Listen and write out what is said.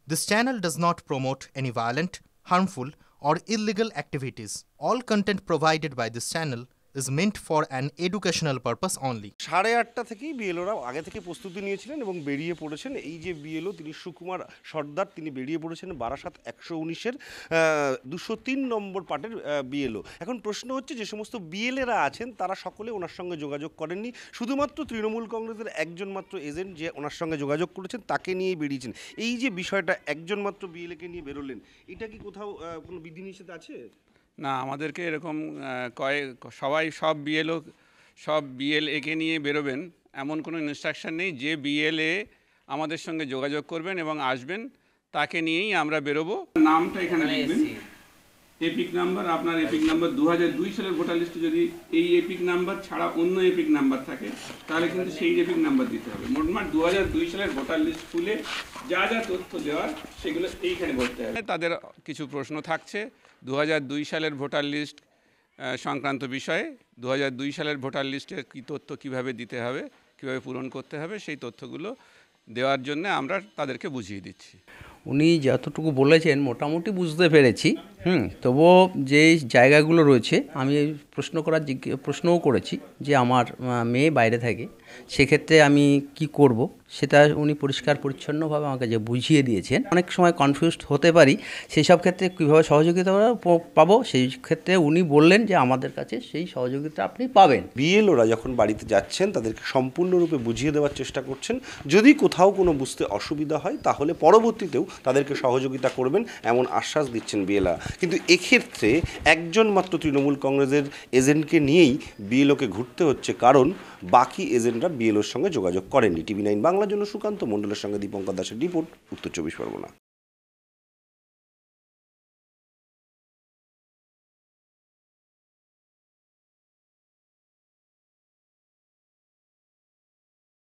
This channel does not promote any violent, harmful, or illegal activities. All content provided by this channel is meant for an educational purpose only. 8:30 থেকেই বিএলওরা আগে থেকে প্রস্তুতি নিয়েছিলেন এবং বেরিয়ে পড়েছেন। এই যে বিএলও তিনি সুকুমার সর্দার, তিনি বেরিয়ে পড়েছেন বারাসাত 119-এর 203 নম্বর পার্টের বিএলও। এখন প্রশ্ন হচ্ছে, যে সমস্ত বিএলএরা আছেন তারা সকলে ওনার সঙ্গে যোগাযোগ করেননি, শুধুমাত্র তৃণমূল কংগ্রেসের একজন মাত্র এজেন্ট যে ওনার সঙ্গে যোগাযোগ করেছেন তাকে নিয়েই বেরিয়েছেন। এই যে বিষয়টা, একজন মাত্র বিএলএকে নিয়ে বেরোলেন, এটা কি কোথাও কোনো বিধিনিষেধ আছে? না, আমাদেরকে এরকম সব বিএলএকে নিয়ে বেরোবেন এমন কোনো ইনস্ট্রাকশন নেই। যে বিএলএ আমাদের সঙ্গে যোগাযোগ করবেন এবং আসবেন তাকে নিয়েই আমরা বেরোবো। নামটা এখানে লিখবেন, এপিক নাম্বার, আপনার এপিক নাম্বার 2002 সালের ভোটার লিস্টে যদি এই এপিক নাম্বার ছাড়া অন্য এপিক নাম্বার থাকে তাহলে কিন্তু সেই এপিক নাম্বার দিতে হবে। মোটমাট 2002 সালের ভোটার লিস্ট খুলে যা যা তথ্য দেওয়ার সেগুলো এইখানে বলতে হবে। তাদের কিছু প্রশ্ন থাকছে 2002 সালের ভোটার লিস্ট সংক্রান্ত বিষয়ে। 2002 সালের ভোটার লিস্টের কী তথ্য কীভাবে দিতে হবে, কীভাবে পূরণ করতে হবে, সেই তথ্যগুলো দেওয়ার জন্য আমরা তাদেরকে বুঝিয়ে দিচ্ছি। উনি যতটুকু বলেছেন মোটামুটি বুঝতে পেরেছি। তবুও যে জায়গাগুলো রয়েছে, আমি প্রশ্নও করেছি যে আমার মেয়ে বাইরে থাকে, সেক্ষেত্রে আমি কি করব সেটা উনি পরিষ্কার পরিচ্ছন্নভাবে আমাকে যে বুঝিয়ে দিয়েছেন। অনেক সময় কনফিউজড হতে পারি, সেই সব ক্ষেত্রে কীভাবে সহযোগিতা পাবো, সেই ক্ষেত্রে উনি বললেন যে আমাদের কাছে সেই সহযোগিতা আপনি পাবেন। বিএলওরা যখন বাড়িতে যাচ্ছেন তাদেরকে সম্পূর্ণরূপে বুঝিয়ে দেওয়ার চেষ্টা করছেন। যদি কোথাও কোনো বুঝতে অসুবিধা হয় তাহলে পরবর্তীতেও তাদেরকে সহযোগিতা করবেন এমন আশ্বাস দিচ্ছেন বিএলআ। কিন্তু এক্ষেত্রে একজন মাত্র তৃণমূল কংগ্রেসের এজেন্টকে নিয়েই বিএলওকে ঘুরতে হচ্ছে, কারণ বাকি এজেন্টরা বিএলওর সঙ্গে যোগাযোগ করেননি। টিভি9 বাংলার জন্য সুকান্ত মণ্ডলের সঙ্গে দীপঙ্কর দাসের রিপোর্ট, উত্তর 24 পরগনা।